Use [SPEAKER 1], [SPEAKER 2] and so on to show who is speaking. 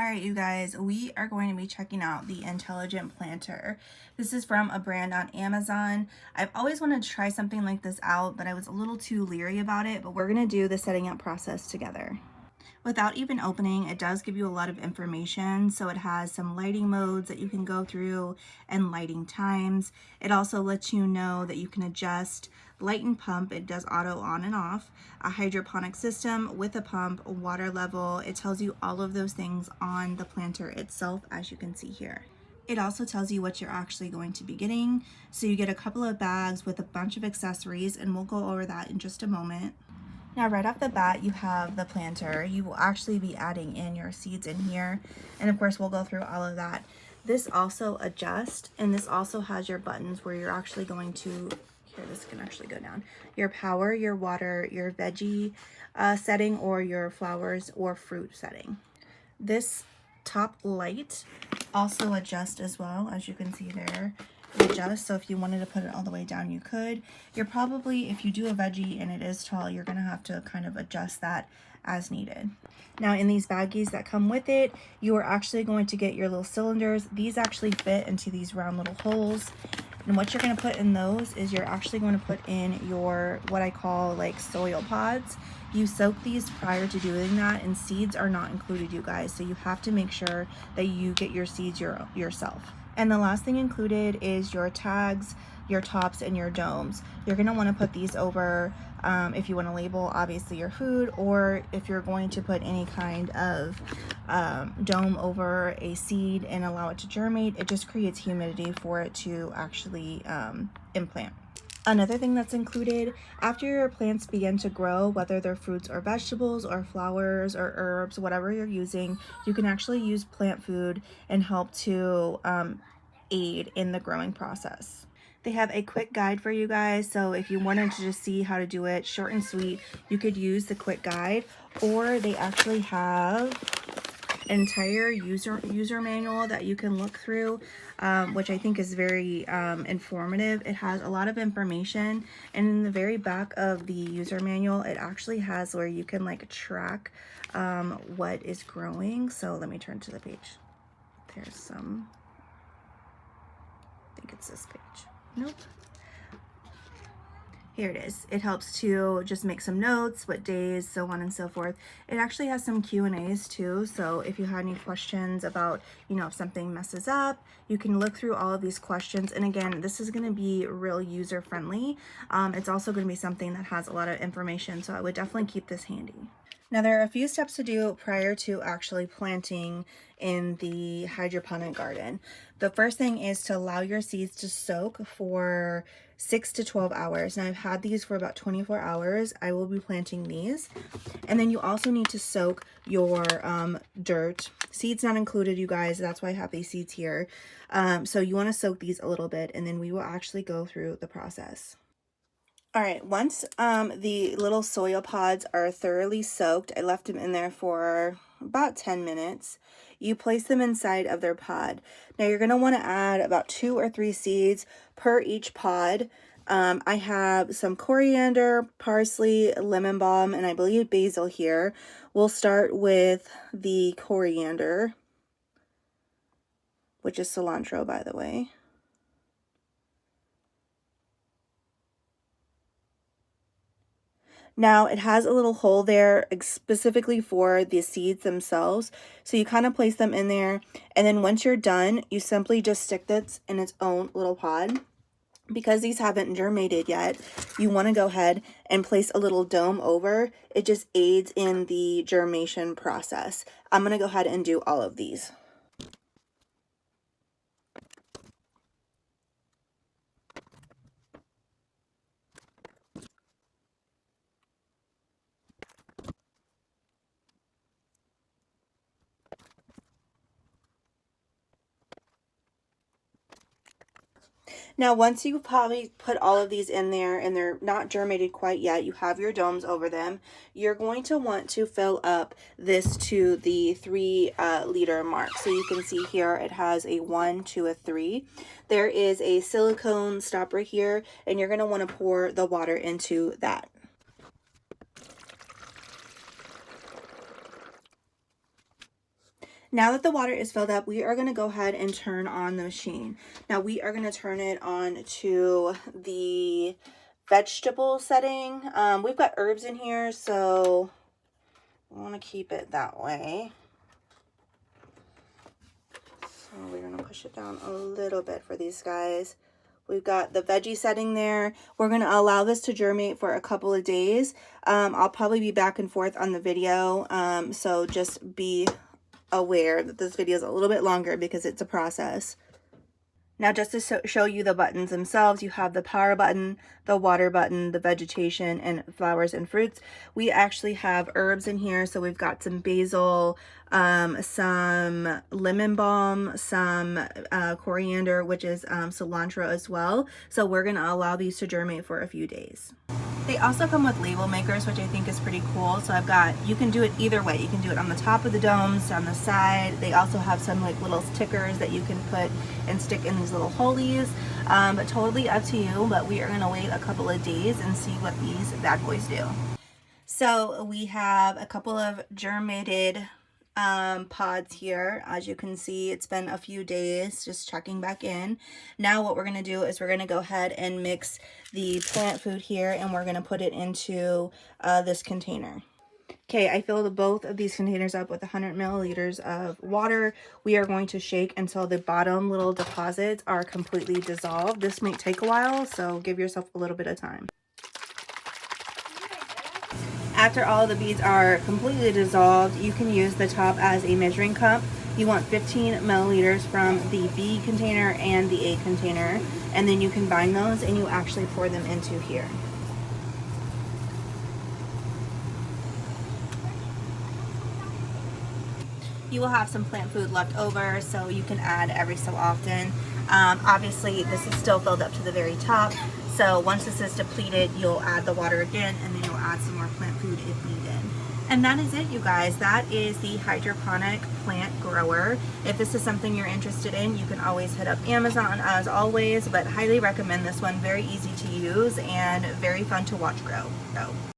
[SPEAKER 1] All right, you guys, we are going to be checking out the Intelligent Planter. This is from a brand on Amazon. I've always wanted to try something like this out, but I was a little too leery about it, but we're gonna do the setting up process together. Without even opening, it does give you a lot of information. So it has some lighting modes that you can go through and lighting times. It also lets you know that you can adjust light and pump. It does auto on and off. A hydroponic system with a pump, water level. It tells you all of those things on the planter itself, as you can see here. It also tells you what you're actually going to be getting. So you get a couple of bags with a bunch of accessories, and we'll go over that in just a moment. Now, right off the bat, you have the planter. You will actually be adding in your seeds in here. And of course, we'll go through all of that. This also adjusts, and this also has your buttons where you're actually going to, here, this can actually go down, your power, your water, your veggie setting, or your flowers or fruit setting. This top light also adjusts as well, as you can see there. Adjust, so if you wanted to put it all the way down, you could. You're probably, if you do a veggie and it is tall, you're gonna have to kind of adjust that as needed. Now, in these baggies that come with it, you are actually going to get your little cylinders. These actually fit into these round little holes. And what you're going to put in those is you're actually going to put in your, what I call like soil pods. You soak these prior to doing that, and seeds are not included, you guys. So you have to make sure that you get your seeds yourself. And the last thing included is your tags, your tops, and your domes. You're going to want to put these over if you want to label obviously your food, or if you're going to put any kind of dome over a seed and allow it to germinate. It just creates humidity for it to actually implant. Another thing that's included, after your plants begin to grow, whether they're fruits or vegetables or flowers or herbs, whatever you're using, you can actually use plant food and help to aid in the growing process. They have a quick guide for you guys, so if you wanted to just see how to do it short and sweet, you could use the quick guide, or they actually have an entire user manual that you can look through, which I think is very informative. It has a lot of information, and in the very back of the user manual, it actually has where you can like track what is growing. So let me turn to the page. There's some, I think it's this page. Nope. Here it is. It helps to just make some notes, what days, so on and so forth. It actually has some Q&As too, so if you had any questions about, you know, if something messes up, you can look through all of these questions. And again, this is going to be real user friendly. It's also going to be something that has a lot of information, so I would definitely keep this handy. Now, there are a few steps to do prior to actually planting in the hydroponic garden. The first thing is to allow your seeds to soak for 6 to 12 hours. Now, I've had these for about 24 hours. I will be planting these. And then you also need to soak your dirt. Seeds not included, you guys. That's why I have these seeds here. So you want to soak these a little bit, and then we will actually go through the process. All right, once the little soil pods are thoroughly soaked, I left them in there for about 10 minutes. You place them inside of their pod. Now you're going to want to add about 2 or 3 seeds per each pod. I have some coriander, parsley, lemon balm, and I believe basil here. We'll start with the coriander, which is cilantro, by the way. Now it has a little hole there specifically for the seeds themselves. So you kind of place them in there, and then once you're done, you simply just stick this in its own little pod. Because these haven't germinated yet, you want to go ahead and place a little dome over. It just aids in the germination process. I'm going to go ahead and do all of these. Now, once you probably put all of these in there and they're not germinated quite yet, you have your domes over them, you're going to want to fill up this to the 3 liter mark. So you can see here it has a 1 to a 3. There is a silicone stopper here, and you're going to want to pour the water into that. Now that the water is filled up, we are going to go ahead and turn on the machine. Now we are going to turn it on to the vegetable setting. We've got herbs in here, so I want to keep it that way. So we're going to push it down a little bit for these guys. We've got the veggie setting there. We're going to allow this to germinate for a couple of days. I'll probably be back and forth on the video, so just be aware that this video is a little bit longer because it's a process. Now, just to show you the buttons themselves, you have the power button, the water button, the vegetation, and flowers and fruits. We actually have herbs in here. So we've got some basil, some lemon balm, some coriander, which is cilantro as well. So we're going to allow these to germinate for a few days. They also come with label makers, which I think is pretty cool. So you can do it either way. You can do it on the top of the domes, on the side. They also have some like little stickers that you can put and stick in these little holies. But totally up to you. But we are going to wait a couple of days and see what these bad boys do. So we have a couple of germinated pods here. As you can see, it's been a few days, just checking back in. Now what we're going to do is we're going to go ahead and mix the plant food here, and we're going to put it into this container. Okay, I filled both of these containers up with 100 milliliters of water. We are going to shake until the bottom little deposits are completely dissolved. This might take a while, so give yourself a little bit of time. After all the beads are completely dissolved, you can use the top as a measuring cup. You want 15 milliliters from the B container and the A container, and then you combine those and you actually pour them into here. You will have some plant food left over, so you can add every so often. Obviously, this is still filled up to the very top. So once this is depleted, you'll add the water again, and then you'll add some more plant food if needed. And that is it, you guys. That is the hydroponic plant grower. If this is something you're interested in, you can always hit up Amazon as always, but highly recommend this one. Very easy to use and very fun to watch grow.